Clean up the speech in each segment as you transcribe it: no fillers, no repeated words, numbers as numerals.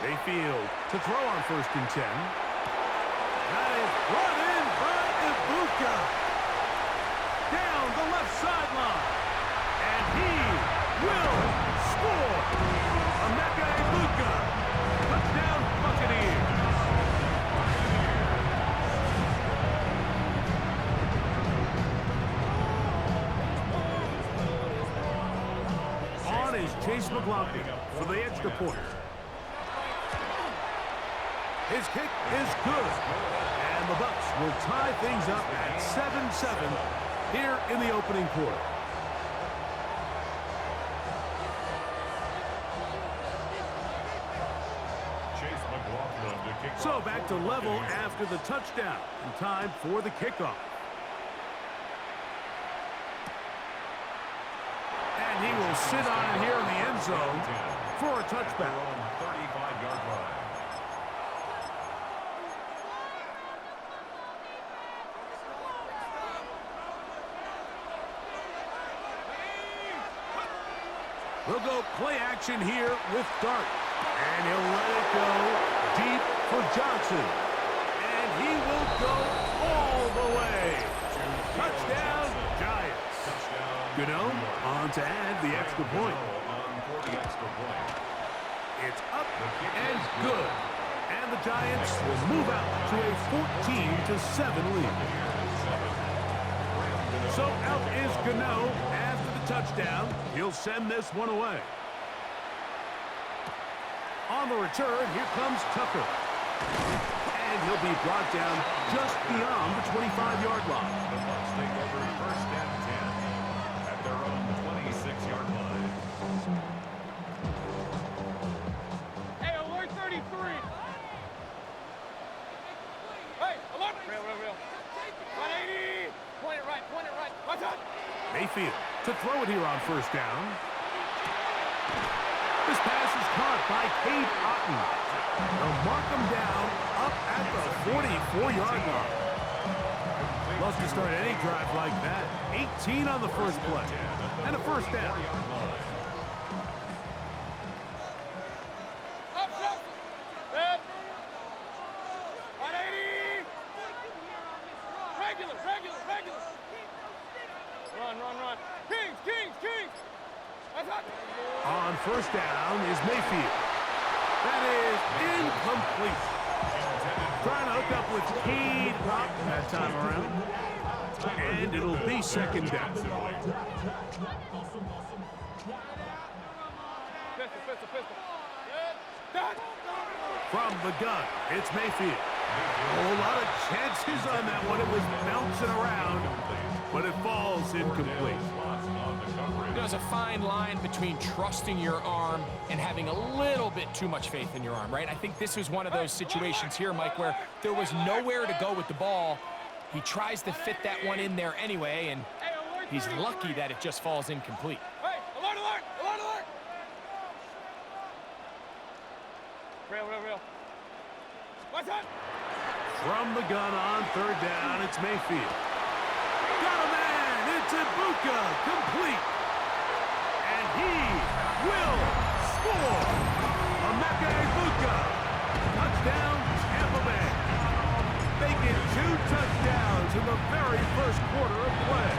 Mayfield to throw on 1st and 10. That is run in by Ibuka. Down the left sideline. And he will score. Emeka Ibuka. Touchdown Buccaneers. On is Chase McLaughlin for the extra point. His kick is good. And the Bucs will tie things up at 7-7 here in the opening quarter. So back to level after the touchdown. And time for the kickoff. And he will sit on it here in the end zone for a touchback. 35-yard line. We'll go play action here with Dart. And he'll let it go deep for Johnson. And he will go all the way. Touchdown, Giants. Gano on to add the extra point. It's up and good. And the Giants will move out to a 14-7 lead. So out is Gano after the touchdown. He'll send this one away. On the return, here comes Tucker. And he'll be brought down just beyond the 25-yard line. The Bucs take over 1st and 10 at their own 26-yard line. Hey, alert 33. Hey, alert. Real. 180. Point it right. What's up? Mayfield to throw it here on 1st down. This pass is caught by Cade Otton. They'll mark him down up at the 44-yard line. Love to start any drive like that. 18 on the first play. And a 1st down. Up. 180. Regular. Run. Kings. That's up. On 1st down is Mayfield. That is incomplete. Trying to hook up with Cade Otton that time around. And it'll be 2nd down. Pistol. From the gun, it's Mayfield. A whole lot of chances on that one. It was bouncing around, but it falls incomplete. There's a fine line between trusting your arm and having a little bit too much faith in your arm, right? I think this was one of those situations here, Mike, where there was nowhere to go with the ball. He tries to fit that one in there anyway, and he's lucky that it just falls incomplete. Hey, alert. Real. What's up? From the gun on 3rd down, it's Mayfield. Got a man, it's Ibuka, complete. And he will score. Emeka Ibuka. Touchdown, Tampa Bay. Making 2 touchdowns in the very first quarter of play.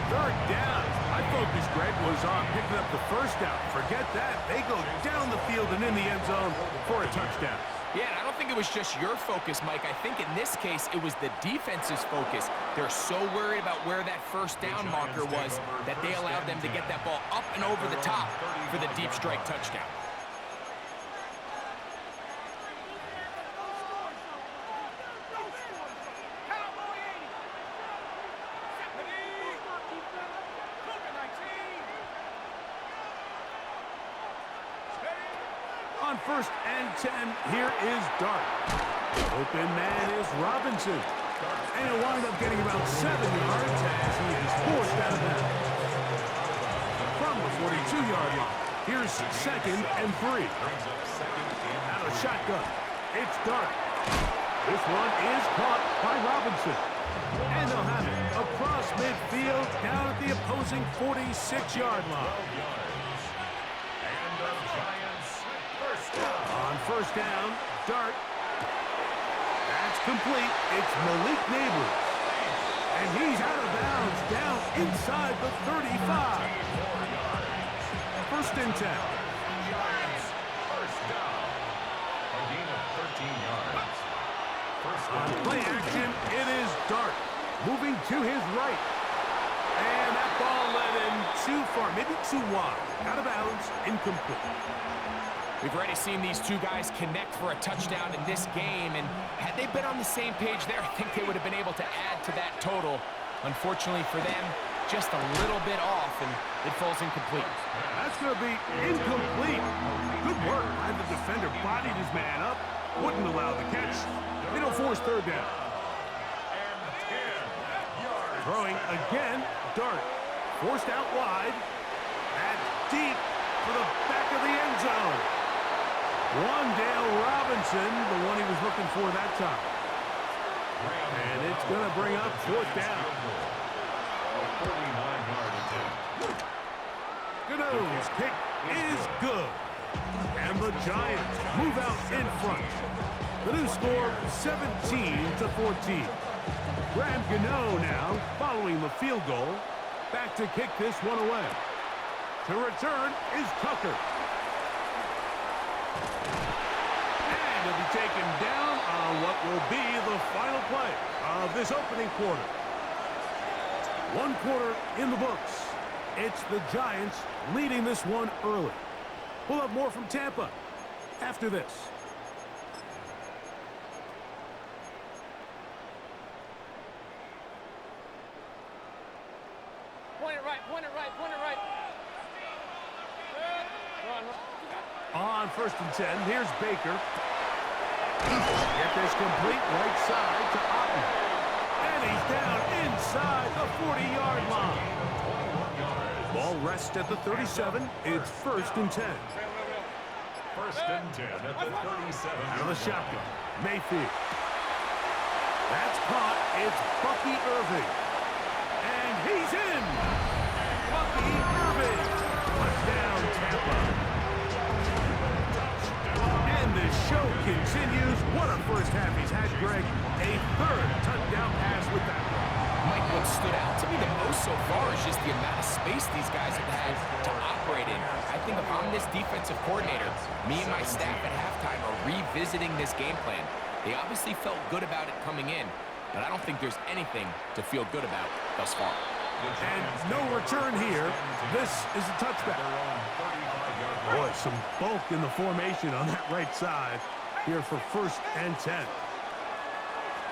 3rd down. My focus, Greg, was on picking up the 1st down. Forget that. They go down the field and in the end zone for a touchdown. Yeah, and I don't think it was just your focus, Mike. I think in this case, it was the defense's focus. They're so worried about where that 1st down marker was that they allowed them to get that ball up and over the top for the deep strike touchdown. On 1st and 10, here is Dart. Open man is Robinson. And he'll wind up getting about 7 yards as he is forced out of bounds. From the 42-yard line, here's 2nd and 3. Out of shotgun, it's Dart. This one is caught by Robinson. And they'll have it across midfield down at the opposing 46-yard line. first down. Dart. That's complete. It's Malik Neighbors. And he's out of bounds down inside the 35. First and 10. First down. A gain of 13 yards. On play action, it is Dart. Moving to his right. And that ball led him too far, maybe too wide. Out of bounds, incomplete. We've already seen these two guys connect for a touchdown in this game, and had they been on the same page there, I think they would have been able to add to that total. Unfortunately for them, just a little bit off, and it falls incomplete. That's going to be incomplete. Good work. And the defender bodied his man up, wouldn't allow the catch. They don't force third down. Throwing again, Dart. Forced out wide. And deep for the back of the end zone. Wandale Robinson, the one he was looking for that time. And it's going to bring up fourth down. 49-yard attempt. Gano's kick is good. And the Giants move out in front. The new score, 17-14. Graham Gano now following the field goal. Back to kick this one away. To return is Tucker. And he'll be taken down on what will be the final play of this opening quarter. One quarter in the books. It's the Giants leading this one early. We'll have more from Tampa after this. Point it right, point it right, point it right. Good. Run. On first and 10, here's Baker. Get this complete right side to Otten. And he's down inside the 40-yard line. Ball rests at the 37. It's first and 10. First and 10 at the 37. Out of the shotgun, Mayfield. That's caught. It's Bucky Irving. And he's in. Bucky Irving. Touchdown, Tampa. And the show continues. What a first half he's had, Greg. A third touchdown pass with that one. Mike, what stood out to me the most so far is just the amount of space these guys have had to operate in. I think if I'm this defensive coordinator, me and my staff at halftime are revisiting this game plan. They obviously felt good about it coming in, but I don't think there's anything to feel good about thus far. And no return here. This is a touchback. Boy, some bulk in the formation on that right side here for first and 10.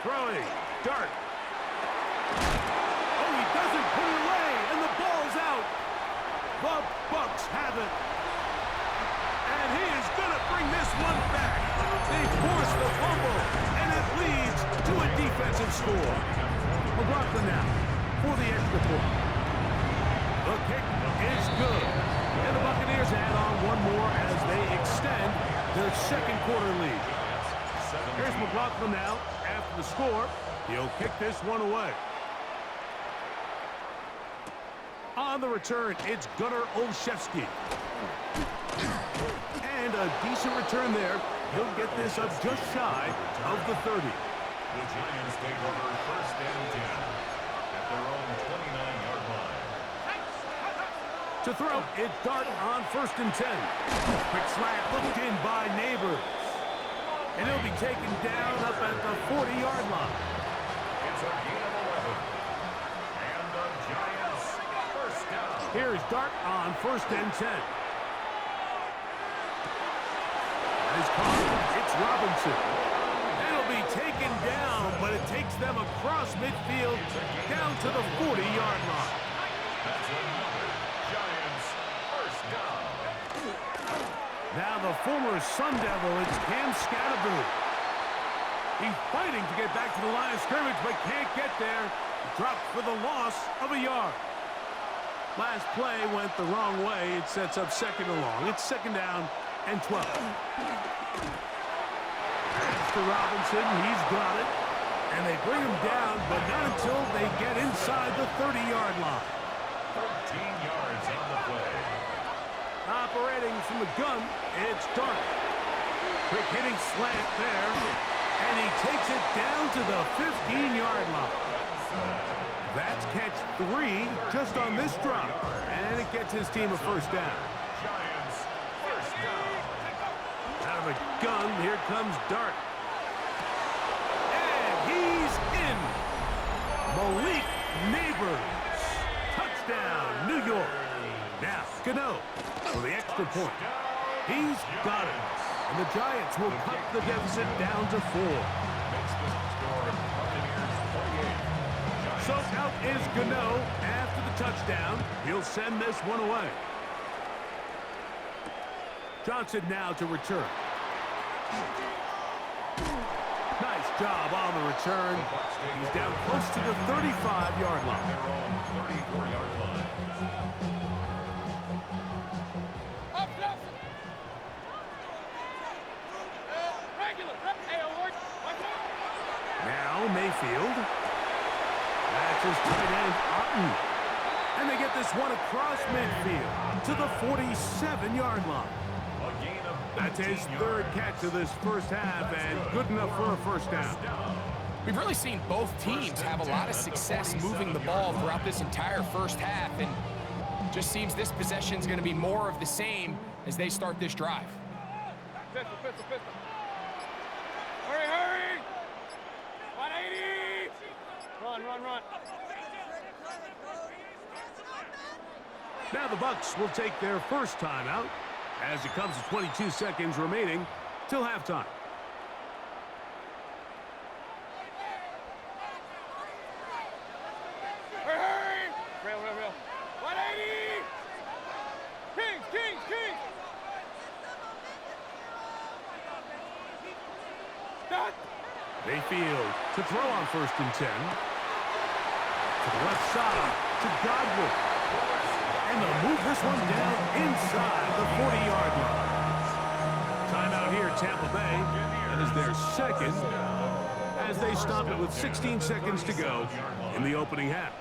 Throwing, Dart. Oh, he doesn't put it away, and the ball's out. The Bucs have it. And he is going to bring this one back. They force the fumble, and it leads to a defensive score. McLaughlin now for the extra point. The kick is good. And the Buccaneers add on one more as they extend their second quarter lead. Here's McLaughlin now after the score. He'll kick this one away. On the return, it's Gunnar Olszewski. And a decent return there. He'll get this up just shy of the 30. The Giants take over first and 10 at their own 29-yard line. To throw, it's Dart on first and 10. Quick slant looked in by Neighbors. And he'll be taken down up at the 40-yard line. It's a gain of 11. And the Giants first down. Here's Dart on first and 10. That is caught. It's Robinson. It'll be taken down, but it takes them across midfield down to the 40-yard line. That's another Giants first down. Now the former Sun Devil, it's Cam Scatterby. He's fighting to get back to the line of scrimmage, but can't get there. Dropped for the loss of a yard. Last play went the wrong way. It sets up second and long. It's second down and 12. That's to Robinson. He's got it. And they bring him down, but not until they get inside the 30-yard line. 13 yards on the play. Operating from the gun, it's Dart. Quick hitting slant there. And he takes it down to the 15-yard line. That's catch 3 just on this drop. And it gets his team a first down. Giants, first down. Out of a gun, here comes Dart. And he's in. Malik Neighbors. Touchdown, New York. Now, Gano for the extra point. He's got it. And the Giants will cut the deficit down to 4. Makes the score Buccaneers 48. So out is Gano after the touchdown. He'll send this one away. Johnson now to return. Nice job on the return. He's down close to the 35-yard line. Their own 34-yard line. Up, up. Regular. Hey, alert. Now Mayfield. That's his tight end, Otten. And they get this one across midfield to the 47-yard line. A gain of That's his 15 third yards. catch of this first half, and good enough for a first down. We've really seen both teams have a lot of success moving the ball throughout this entire first half, and just seems this possession is going to be more of the same as they start this drive. Pistol, pistol, pistol. Hurry, hurry. 180. Run, run, run. Now the Bucs will take their first timeout as it comes to 22 seconds remaining till halftime. Hurry, hurry. Rail, rail, rail. 180. Kings, Kings, Kings. Dot. Mayfield to throw on 1st and 10. To the left side to Godwin. And they'll move this one down inside the 40-yard line. Timeout here, Tampa Bay. That is their second as they stop it with 16 seconds to go in the opening half.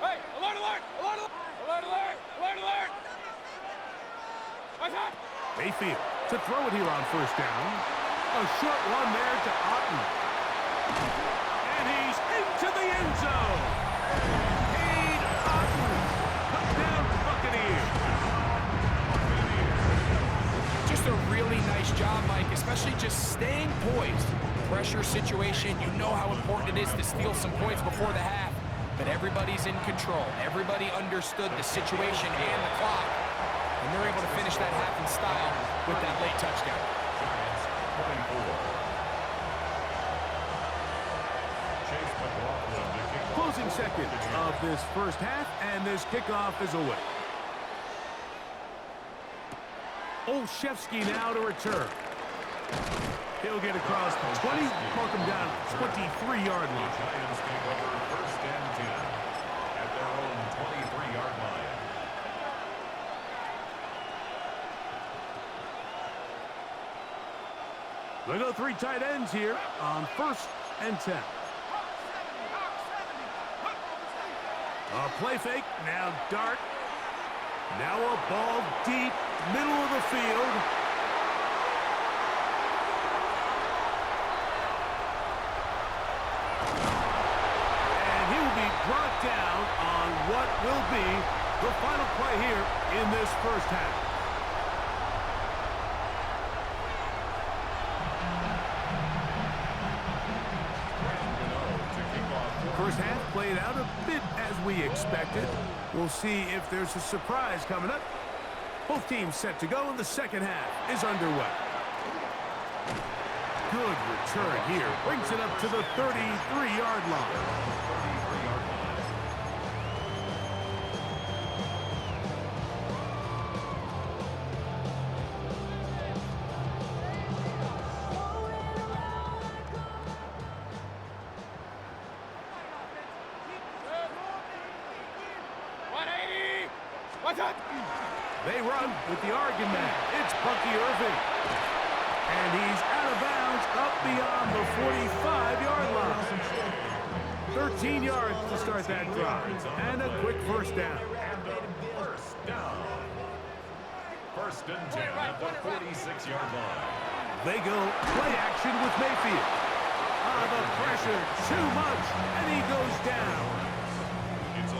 Hey, alert, alert, alert, alert, alert, alert, alert. What's up? Mayfield to throw it here on 1st down. A short one there to Otten. And he's into the end zone. Cade Otten. Touchdown, Buccaneers. Just a really nice job, Mike, especially just staying poised. Pressure situation, you know how important it is to steal some points before the half, but everybody's in control. Everybody understood the situation and the clock, and they're able to finish that half in style with that late touchdown. Giants 24. Chase McLaughlin to kick off. Closing seconds of this first half, and this kickoff is away. Olszewski now to return. He'll get across the 20, mark him down 23-yard line. Giants take over 1st and 10 at their own 23-yard line. They go 3 tight ends here on 1st and 10. A play fake, now Dart. Now a ball deep, middle of the field. And he will be brought down on what will be the final play here in this first half. First half played out a bit as we expected. We'll see if there's a surprise coming up. Both teams set to go, and the second half is underway. Good return here. Brings it up to the 33-yard line. They run with the Oregon man. It's Bucky Irving. And he's out of bounds up beyond the 45-yard line. 13 yards to start that drive. And a quick first down. First and 10 at the 46-yard line. They go play action with Mayfield. The pressure, too much, and he goes down.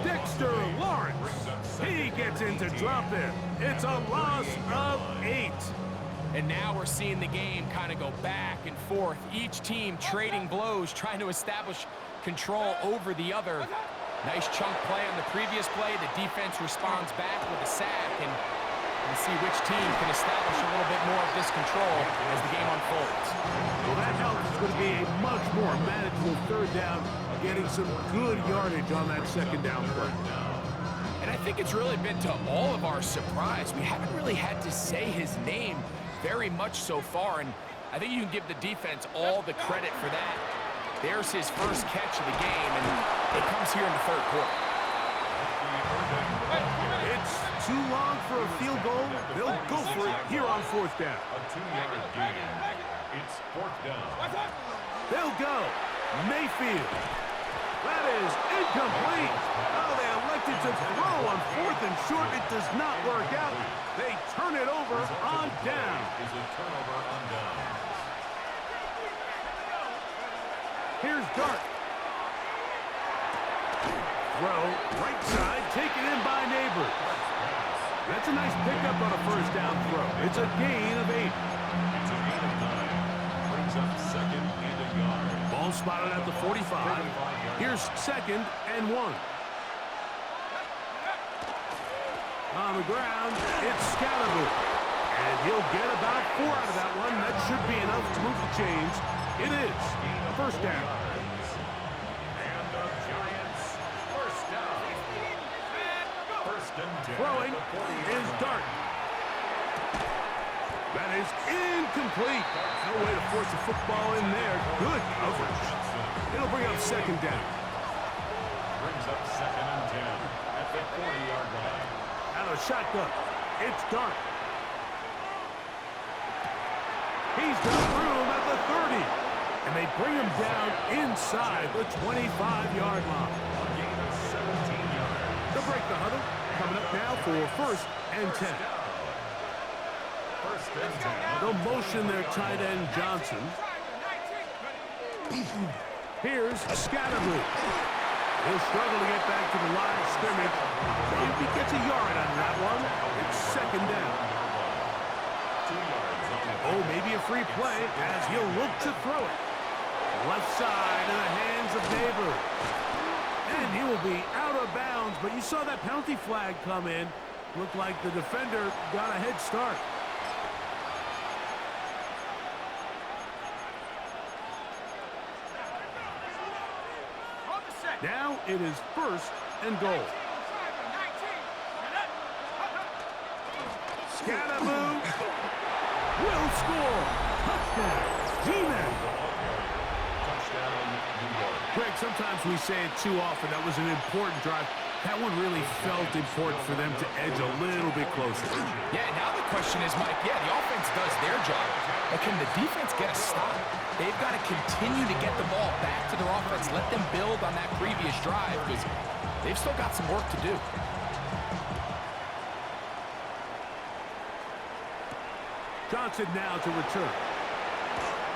Dexter Lawrence, he gets in to drop him. It's a loss of 8. And now we're seeing the game kind of go back and forth. Each team trading blows, trying to establish control over the other. Nice chunk play on the previous play. The defense responds back with a sack, and we'll see which team can establish a little bit more of this control as the game unfolds. Well, that helps. It's going to be a much more manageable third down, getting some good yardage on that second down play. And I think it's really been to all of our surprise. We haven't really had to say his name very much so far, and I think you can give the defense all the credit for that. There's his first catch of the game, and it comes here in the third quarter. It's too long for a field goal. They'll go for it here on fourth down. A 2-yard gain. It's fourth down. They'll go. Mayfield. That is incomplete. Oh, they elected to throw on fourth and short. It does not work out. They turn it over on down. Is a turnover on down. Here's Dart. Throw, right side, taken in by Neighbors. That's a nice pickup on a first down throw. It's a gain of 8. It's a gain of 9. Brings up second and a yard. Ball spotted at the 45. Here's second and 1. On the ground, it's Scalaboo. And he'll get about 4 out of that one. That should be enough to move the chains. It is. First down. And the Giants first down. First and 10. Throwing is Dart. That is incomplete. No way to force the football in there. Good coverage. It'll bring up second down. Brings up second and 10 at the 40-yard line. Out of shotgun. It's Dart. He's got room at the 30. And they bring him down inside the 25-yard line. A gain of 17 yards. They'll break the huddle. Coming up now for first and 10. First and 10. They'll motion their tight end Johnson. Here's Scatterblue. He'll struggle to get back to the line of scrimmage. If he gets a yard out of that one, it's second down. 2 yards on the Oh, maybe a free play as he'll look to throw it. Left side in the hands of Neighbors. And he will be out of bounds, but you saw that penalty flag come in. Looked like the defender got a head start. Now it is first and goal. Scatterblue will score. Touchdown. G-Man. touchdown, New York. Greg, sometimes we say it too often. That was an important drive. That one really felt important for them to edge a little bit closer. Yeah, now the question is, Mike, the offense does their job, but can the defense get a stop? They've got to continue to get the ball back to their offense, let them build on that previous drive, because they've still got some work to do. Johnson now to return.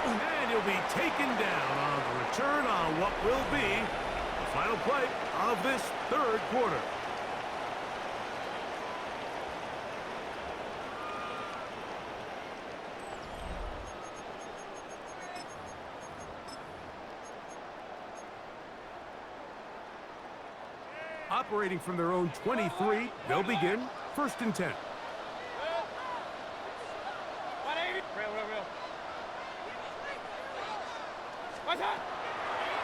And he'll be taken down on the return on what will be the final play of this third quarter. Operating from their own 23, they'll begin first and 10.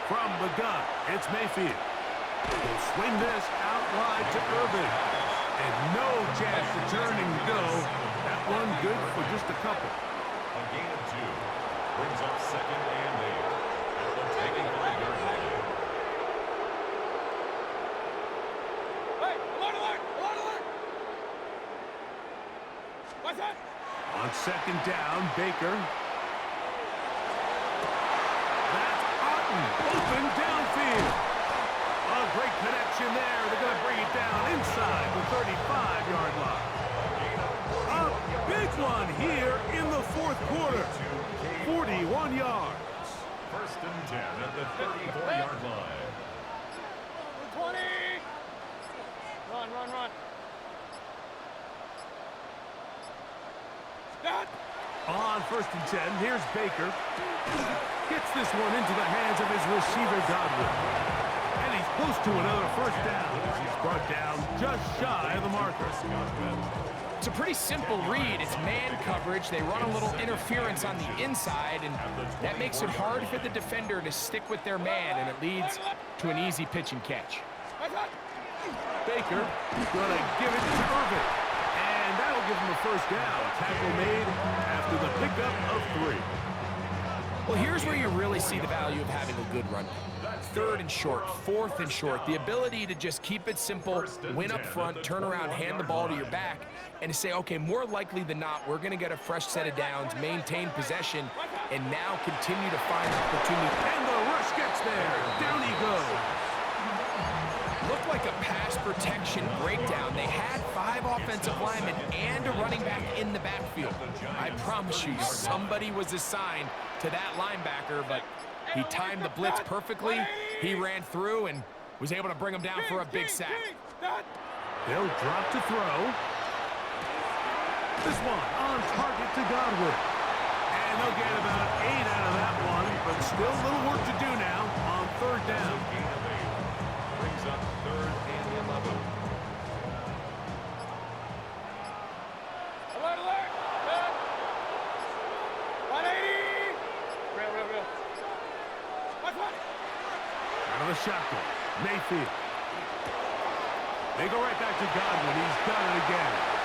From the gun, it's Mayfield. He'll swing this out wide to Irvin. And no chance to turn and go. That one good for just a couple. A gain of 2. Brings up second and 8. At the 25-yard line. Hey, alert, alert, alert, alert! What's that? On second down, Baker. Open downfield. A great connection there. They're going to bring it down inside the 35-yard line. Up one here in the fourth quarter. 41 yards. First and 10 at the 34-yard line. 20. Run, run, run. Stop. On first and 10, here's Baker. Gets this one into the hands of his receiver, Godwin. And he's close to another first down as he's brought down just shy of the marker. It's a pretty simple read. It's man coverage. They run a little interference on the inside, and that makes it hard for the defender to stick with their man, and it leads to an easy pitch and catch. Baker gonna give it to Irvin. And that'll give him a first down. Tackle made after the pickup of 3. Well, here's where you really see the value of having a good run. Third and short, fourth and short. The ability to just keep it simple, win up front, turn around, hand the ball to your back, and to say, okay, more likely than not, we're going to get a fresh set of downs, maintain possession, and now continue to find opportunity. And the rush gets there. Down he goes. Looked like a pass protection breakdown. They had 5 offensive linemen and a running back in the backfield. I promise you, somebody was assigned to that linebacker, but he timed the blitz perfectly. He ran through and was able to bring him down for a big sack. They'll drop to throw. This one on target to Godwin. And they'll get about 8 out of that one, but still a little work to do now on third down. Brings up 3rd and 11. Alert, alert. 180. Real. Watch. Out of the shotgun, Mayfield. They go right back to Godwin. He's done it again.